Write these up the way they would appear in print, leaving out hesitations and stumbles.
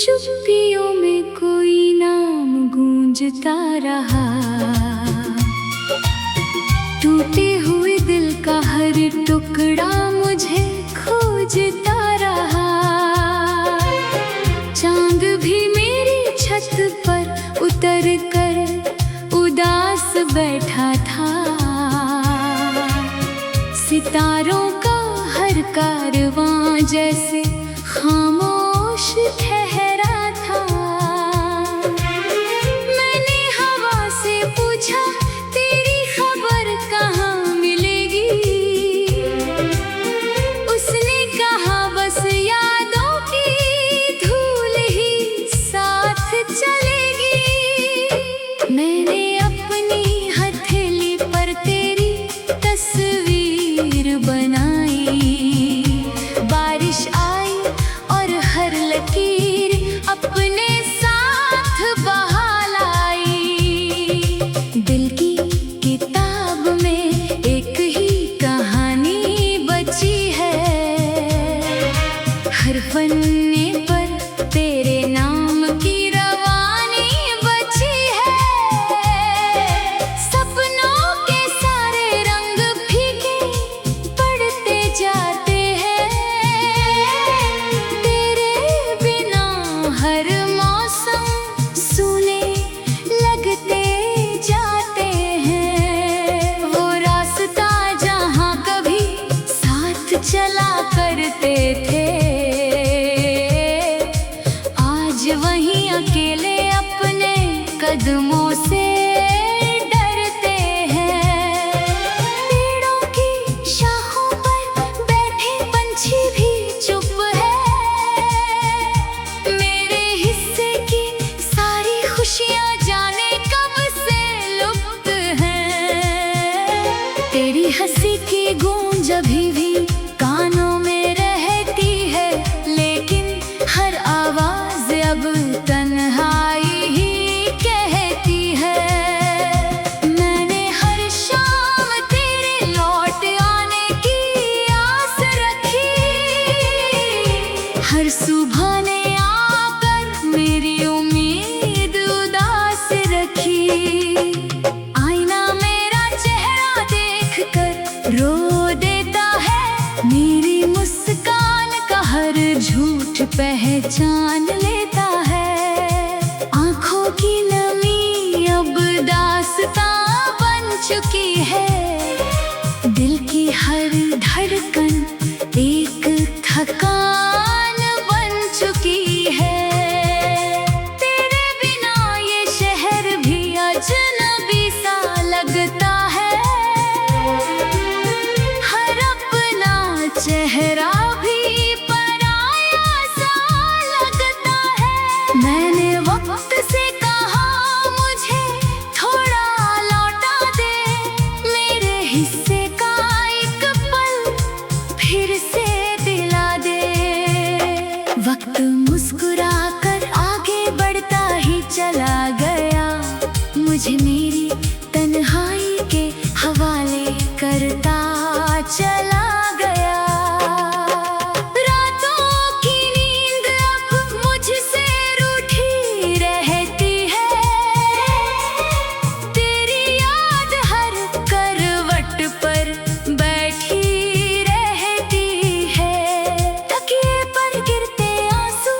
चुप्पियों में कोई नाम गूंजता रहा। टूटे हुए दिल का हर टुकड़ा मुझे खोजता रहा। चांद भी मेरी छत पर उतर कर उदास बैठा था। सितारों का हर कारवां जैसे खामोश ठहरा था। मैंने हवा से पूछा तेरी खबर कहाँ मिलेगी। उसने कहा बस यादों की धूल ही साथ चलेगी। मैंने अपनी हथेली पर तेरी तस्वीर बनाई। बारिश आई और हर लकीर अपने साथ बहा लाई। दिल की किताब में एक ही कहानी बची है। हर पन्ने पर तेरे नाम की रवानी बची है। सपनों के सारे रंग फीके पड़ते जाते हैं। तेरे बिना हर मौसम सूने लगते जाते हैं। वो रास्ता जहाँ कभी साथ चला करते थे, आज वहीं अकेले अपने कदमों से डरते हैं। पेड़ों की शाखों पर बैठे पंछी भी चुप है। मेरे हिस्से की सारी खुशियाँ जाने कब से लुप्त हैं। तेरी हंसी की गूंज अभी भी कानों में रहती है, लेकिन हर आवाज अब तन्हाई ही कहती है। मैंने हर शाम तेरे लौट आने की आस रखी। हर सुबह ने आकर मेरी उम्मीद उदास रखी। आईना मेरा चेहरा देखकर रो देता है। मेरी मुस्कान का हर झूठ पहचान लेता है। आँखों की नमी अब दास्तां बन चुकी है। दिल की हर धड़कन एक थकान बन चुकी है। तेरे बिना ये शहर भी अजनबी सा लगता है। हर अपना चेहरा भी पराया सा लगता है। मैंने वक्त से कहा मुझे थोड़ा लौटा दे। मेरे हिस्से का एक पल फिर से दिला दे। वक्त मुस्कुरा कर आगे बढ़ता ही चला गया। मुझे मेरी तन्हाई के हवाले करता चला गया। रातों की नींद अब मुझसे रूठी रहती है। तेरी याद हर करवट पर बैठी रहती है। तकिए पर गिरते आंसू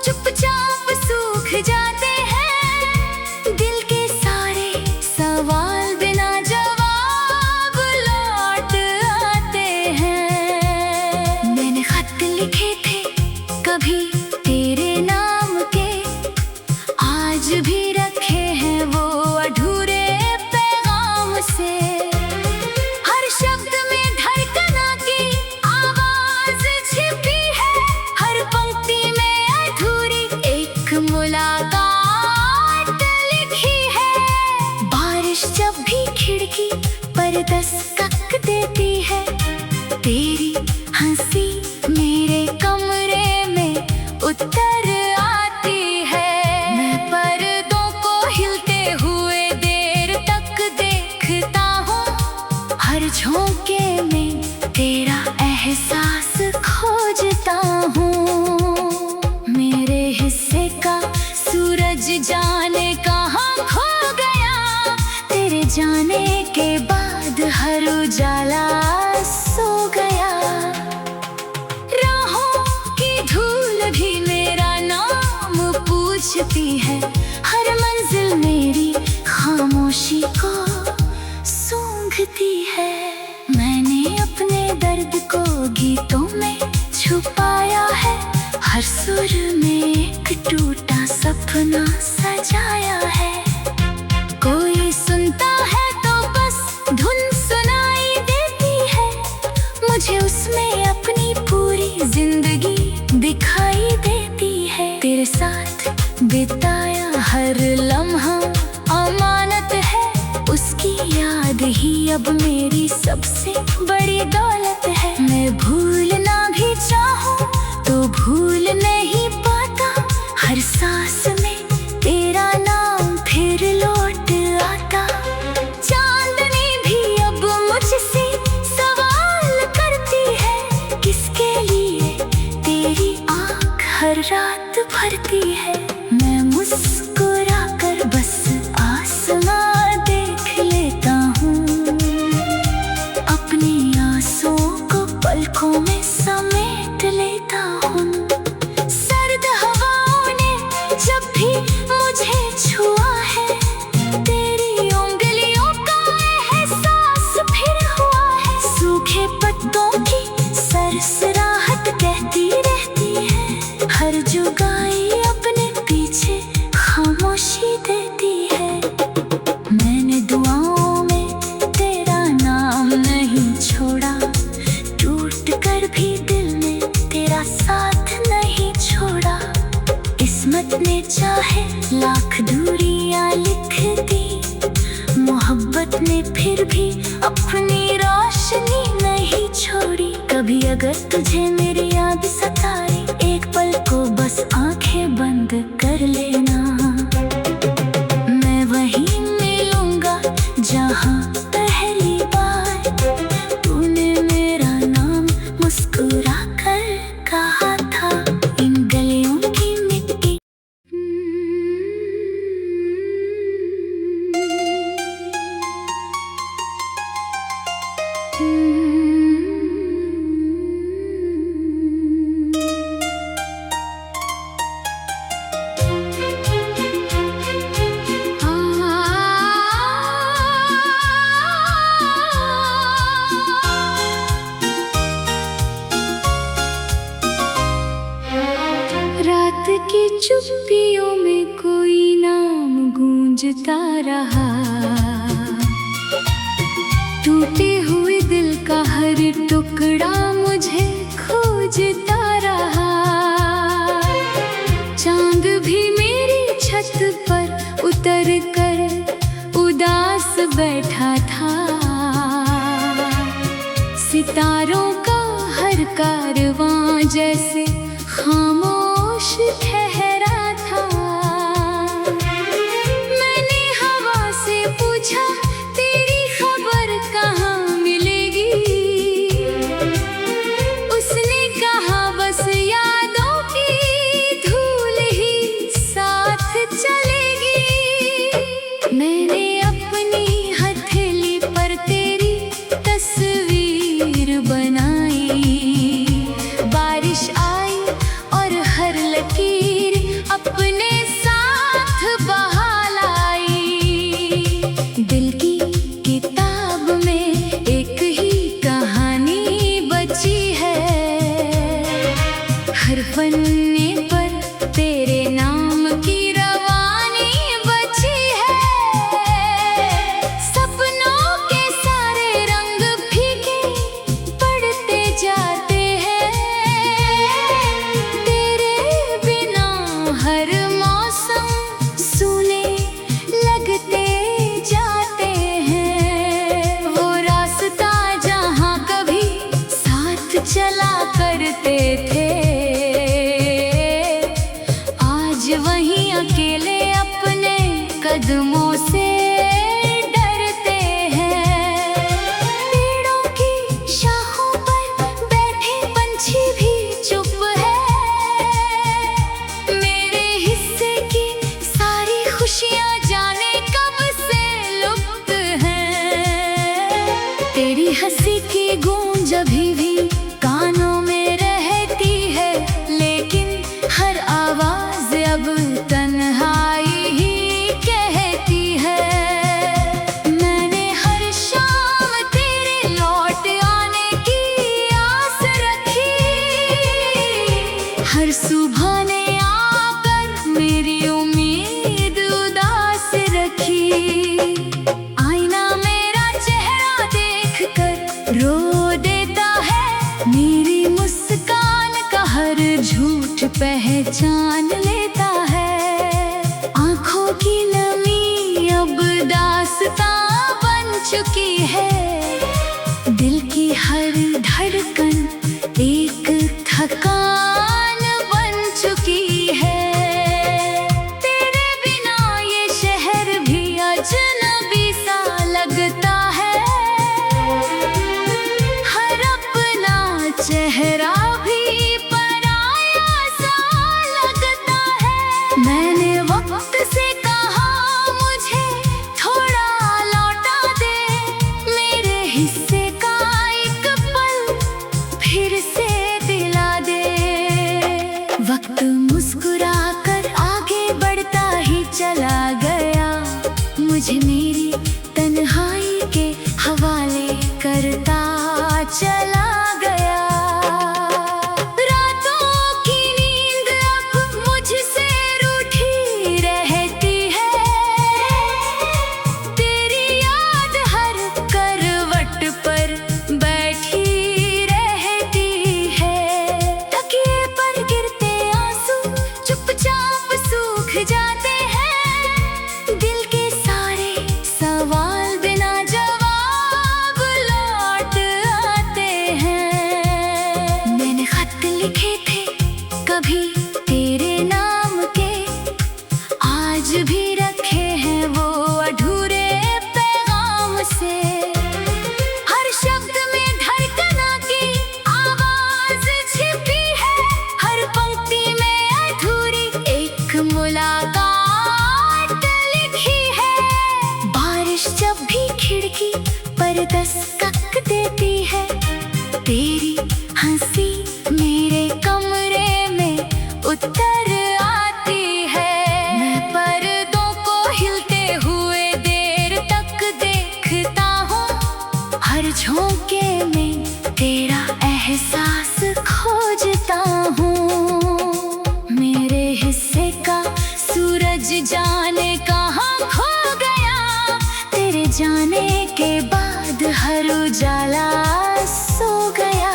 चुपचाप सूख जाते हैं। दिल के सारे सवाल बिना जवाब लौट आते हैं। मैंने खत लिखे थे कभी तेरे नाम के, आज भी रखे हैं वो अधूरे पैगाम से। हर शब्द में धड़कना की आवाज छिपी है। हर पंक्ति में अधूरी एक मुलाकात लिखी है। बारिश जब भी खिड़की पर दस्तक देती है, तेरी हंसी मेरे कमरे में उतर आती है। मैं पर्दों को हिलते हुए देर तक देखता हूँ। हर झोंके में तेरा एहसास खोजता हूँ। मेरे हिस्से का जाने कहाँ खो गया। तेरे जाने के बाद हर उजाला सो गया। राहों की धूल भी मेरा नाम पूछती है, हर मंजिल मेरी खामोशी को सूंघती है। मैंने अपने दर्द को गीतों में छुपाया है, हर सुर में एक टूटा सपना सजाया है। कोई सुनता है तो बस धुन सुनाई देती है, मुझे उसमें अपनी पूरी जिंदगी दिखाई देती है। तेरे साथ बिताया हर लम्हा अमानत है, उसकी याद ही अब मेरी सबसे बड़ी दौलत है। मैं भूलना भी चाहूँ तो भूल नहीं पाता, हर सांस में तेरा नाम फिर लौट आता। चांदनी भी अब मुझसे सवाल करती है, किसके लिए तेरी आँख हर रात भरती है। मैं मुस्कुरा कर बस आसमां देख लेता हूँ, अपनी आंसुओं को पलकों में समेट लेता हूँ। सर्द हवाओं ने जब भी मुझे छुआ है, तेरी उंगलियों का एहसास फिर हुआ है। सूखे पत्तों की सरसराहट कहती रहती है, हर जुगाई अपने पीछे खामोशी देती है। मैंने दुआओं में तेरा नाम नहीं छोड़ा, टूट कर भी दिल ने तेरा साथ नहीं छोड़ा। किस्मत ने चाहे लाख दूरियां लिख दी, मोहब्बत ने फिर भी अपनी रोशनी नहीं छोड़ी। कभी अगर तुझे मेरी याद सताए, एक पल को बस आंखें बंद कर लेना। मैं वहीं मिलूंगा जहाँ पहली बार तूने मेरा नाम मुस्कुरा कर कहा था। इन गलियों की मिट्टी रात की चुप्पियों में कोई नाम गूंजता रहा, टूटे हुए दिल का हर टुकड़ा मुझे खोजता रहा। चांद भी मेरी छत पर उतर कर उदास बैठा था, सितारों का हर कारवां जैसे खामोश ठहरा था। मैंने हवा से पूछा तेरी खबर कहाँ मिलेगी, उसने कहा बस यादों की धूल ही साथ चलेगी। मैंने अपनी हथेली पर तेरी तस्वीर बनाई, बारिश आई और हर लकीर अपने साथ बहा लाई। दिल की किताब में एक ही कहानी बची है, हर पन्ने पर तेरे नाम की रवानी बची है। सपनों के सारे रंग फीके पड़ते जाते हैं, तेरे बिना हर मौसम सूने लगते जाते हैं। वो रास्ता जहाँ कभी साथ चला करते थे, आज वहीं अकेले अपने कदमों से डरते हैं। पेड़ों की शाखों पर बैठे पंछी भी चुप है, मेरे हिस्से की सारी तन्हाई ही कहती है। मैंने हर शाम तेरे लौट आने की आस रखी, हर सुबह ने आकर मेरी उम्मीद उदास रखी। आईना मेरा चेहरा देखकर रो देता है, मेरी मुस्कान का हर झूठ पहचान लेता है। आँखों की नमी अब दास्तां बन चुकी है, दिल की हर धड़कन एक थकान बन चुकी है। तेरे बिना ये शहर भी अजनबी सा लगता है, हर अपना चेहरा भी पराया सा लगता है। मैंने वक्त से कहा मुझे थोड़ा लौटा दे, मेरे हिस्से का एक पल फिर से दिला दे। वक्त मुस्कुराकर आगे बढ़ता ही चला गया, मुझे मेरी तन्हाई के हवाले करता चला गया। रातों की नींद अब मुझसे रूठी रहती है, तेरी याद हर करवट पर बैठी रहती है। तकिए पर गिरते आंसू चुपचाप सूख जाते हैं, दिल के सारे सवाल बिना जवाब लौट आते हैं। मैंने खत लिखे थे कभी तेरे नाम के, आज भी रखे हैं वो अधूरे पैगाम से। हर शब्द में धड़कना की आवाज छिपी है, हर पंक्ति में अधूरी एक मुलाकात लिखी है। बारिश जब भी खिड़की पर दस्तक देती है, तेरी हंसी मेरे कमरे में उतर आती है। मैं पर्दों को हिलते हुए देर तक देखता हूँ, हर झोंके में तेरा एहसास खोजता हूँ। मेरे हिस्से का सूरज जाने कहाँ खो गया, तेरे जाने के बाद हर उजाला सो गया।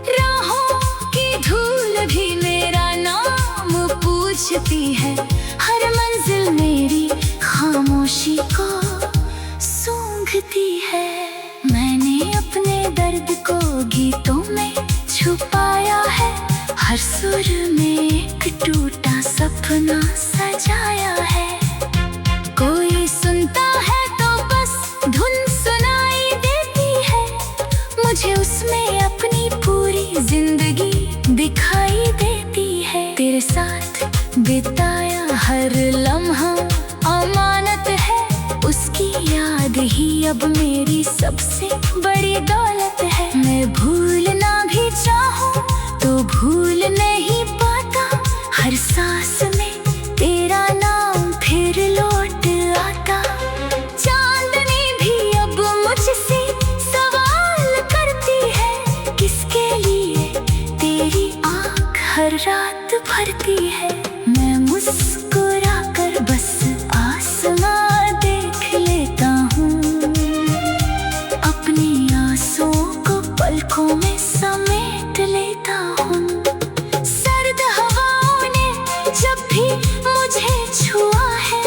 राहों की धूल भी मेरा नाम पूछती है, हर मंजिल मेरी खामोशी को सूंघती है। मैंने अपने दर्द को गीतों में छुपाया है, हर सुर में एक टूटा सपना सजाया है। कोई सुनता है तो बस धुन सुनाई देती है, मुझे उसमें अपनी पूरी जिंदगी दिखाई देती है। तेरे साथ बिताया हर लम्हा अमानत है, उसकी याद ही अब मेरी सबसे बड़ी दौलत है। मैं भूलना भी चाहूँ तो भूल नहीं पाता, हर सांस में तेरा नाम फिर लौट आता। चांदनी भी अब मुझसे सवाल करती है, किसके लिए तेरी आँख हर रात भरती है। मैं मुस्कुरा कर बस आसमां देख लेता हूँ, अपनी आंसुओं को पलकों में समेट लेता हूँ। सर्द हवाओं ने जब भी मुझे छुआ है,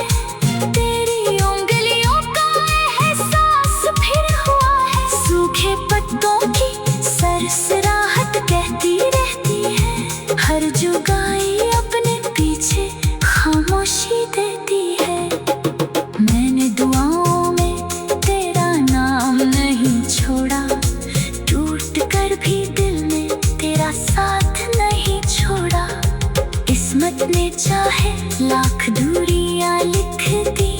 तेरी उंगलियों का एहसास फिर हुआ है। सूखे पत्तों की सरसराहट कहती रहती है, हर जुगाई अपने पीछे खामोशी देती है। मैंने दुआओं में तेरा नाम नहीं छोड़ा, टूट कर भी दिल में तेरा साथ नहीं छोड़ा। किस्मत ने चाहे लाख दूरियां लिख दी,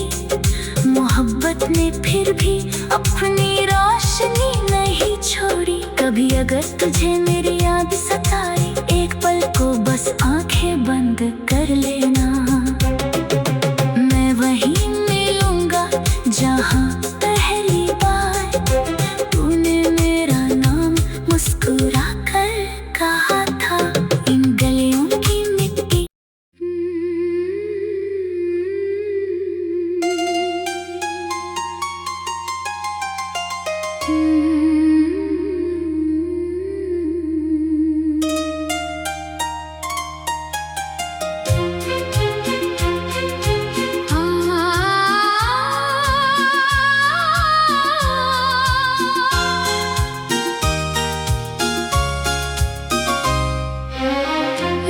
मोहब्बत ने फिर भी अपनी रोशनी नहीं छोड़ी। कभी कभी अगर तुझे मेरी याद सताए, एक पल को बस आंखें बंद कर लेना। मैं वहीं मिलूंगा जहां पहली बार तूने मेरा नाम मुस्कुरा कर कहा था। इन गलियों की मिट्टी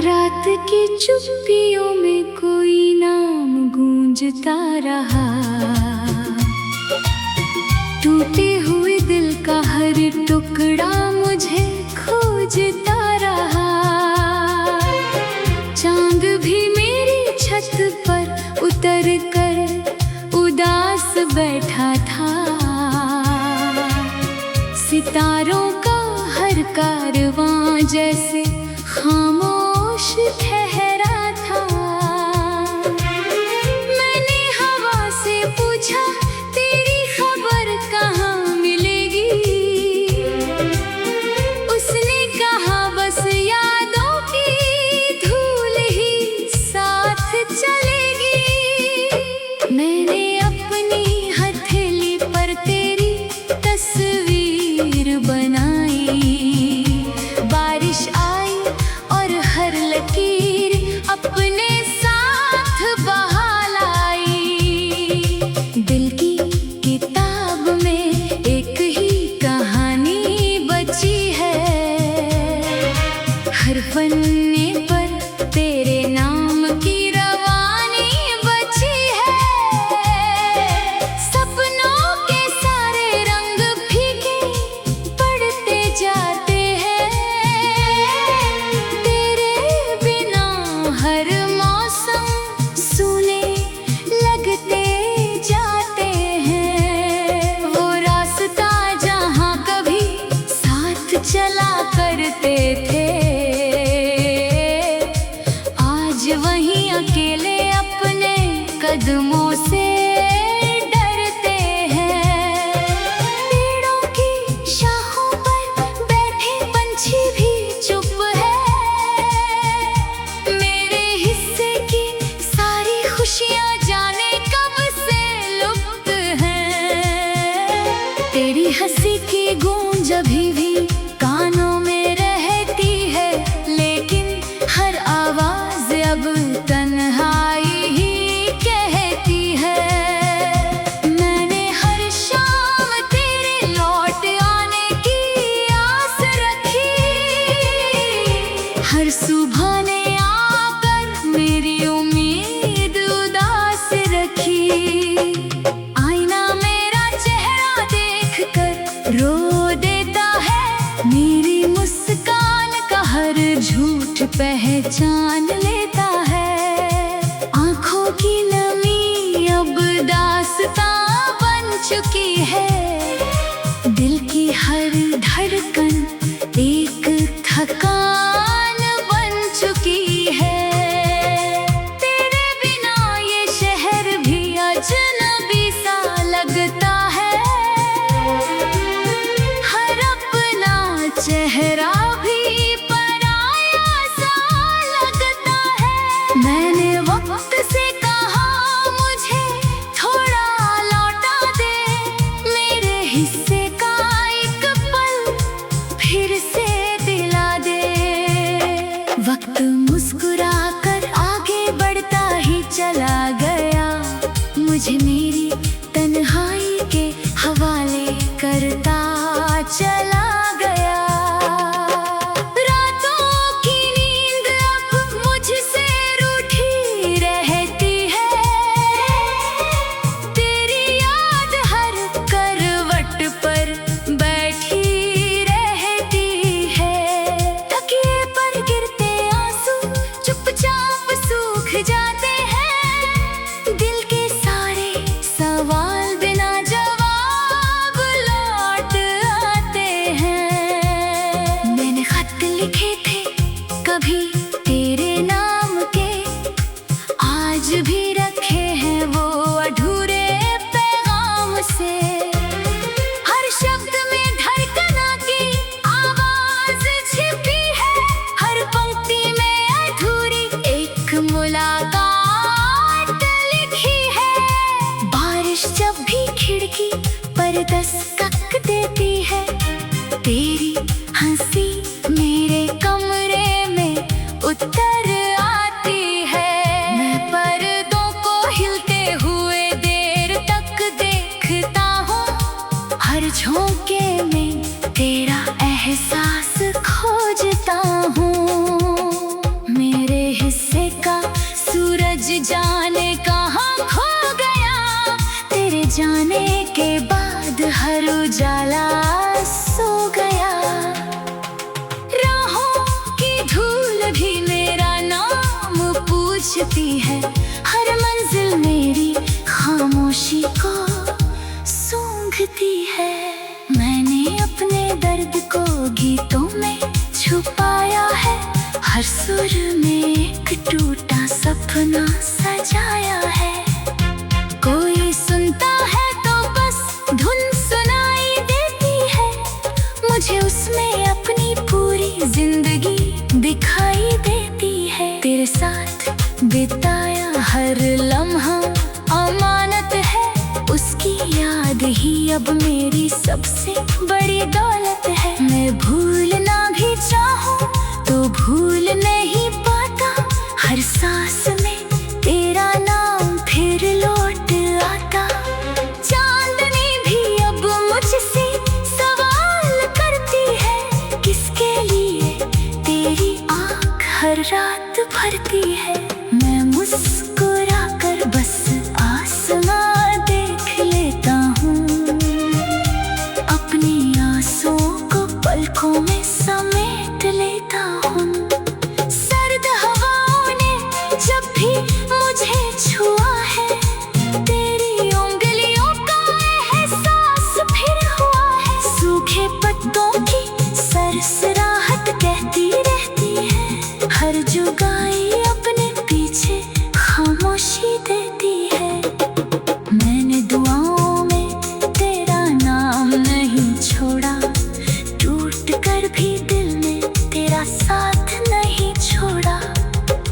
रात की चुप्पियों में कोई नाम गूंजता रहा। टूटे हुए दिल का हर टुकड़ा मुझे खोजता रहा। चांद भी मेरी छत पर उतर कर उदास बैठा था। सितारों का हर कारवां जैसे खामोश ठहरा था। मैंने हवा से पूछा तेरी खबर कहाँ मिलेगी। उसने कहा बस यादों की धूल ही साथ चलेगी। मैंने अपनी हथेली पर तेरी तस्वीर बनाई। बारिश आई और हर लकीर अपने साथ बहा लाई। दिल की किताब में एक ही कहानी बची है। हर पन्ने पर तेरे नाम की रवानी बची है। सपनों के सारे रंग फीके पड़ते जाते हैं। तेरे बिना हर मौसम सूने लगते जाते हैं। वो रास्ता जहाँ कभी साथ चला करते थे, आज वहीं अकेले अपने कदमों से डरते हैं। पेड़ों की शाखों पर बैठे पंछी भी चुप है। मेरे हिस्से की सारी खुशियाँ जाने कब से लुप्त हैं। तेरी हंसी की गूंज अभी भी कानों में रहती है, लेकिन हर आवाज अब तन्हाई ही कहती है। आज भी रखे हैं वो अधूरे पैगाम से। हर शब्द में धड़कना की आवाज छिपी है, हर पंक्ति में अधूरी एक मुलाकात लिखी है। बारिश जब भी खिड़की पर दस्तक देती है, तेरी हंसी मेरे कमरे में उतर आती है। मैं पर्दों को हिलते हुए देर तक देखता हूँ, हर झोंके में तेरा एहसास खोजता हूँ। मेरे हिस्से का सूरज जाने कहाँ खो गया, तेरे जाने के बाद हर उजाला सो गया। राहों की धूल भी मेरा नाम पूछती है, हर मंजिल मेरी खामोशी को सूंघती है। मैंने अपने दर्द को गीतों में छुपाया है, हर सुर में एक टूटा सपना सजाया है। कोई सुनता है तो बस धुन सुनाई देती है, मुझे उसमें अपनी पूरी जिंदगी दिखाई देती है। तेरे साथ बिताया हर लम्हा अमानत है, उसकी याद ही अब मेरी सबसे बड़ी दौलत है। मैं भूलना भी चाहूँ तो भूल नहीं पाता, हर सांस में तेरा नाम फिर लौट आता। चांदनी भी अब मुझसे सवाल करती है, किसके लिए तेरी आँख हर रात भरती है। मैं मुस्कुरा कर बस आसमां देख लेता हूँ, अपनी आंसुओं को पलकों में समेट लेता हूँ। सर्द हवाओं ने जब भी मुझे छुआ है, तेरी उंगलियों का एहसास फिर हुआ है। सूखे पत्तों की सरसराहट कहती रहती है, हर जुगाई अपने पीछे खामोशी देती है। मैंने दुआओं में तेरा नाम नहीं छोड़ा, टूट कर भी दिल ने तेरा साथ नहीं छोड़ा।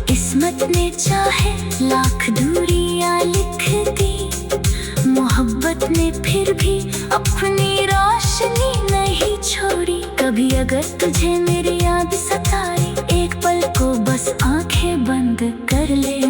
किस्मत ने चाहे लाख दूरियां लिख दी, मोहब्बत ने फिर भी अपनी रोशनी नहीं छोड़ी। कभी अगर तुझे मेरी याद सताई, एक पल को बस आंखें बंद कर ले।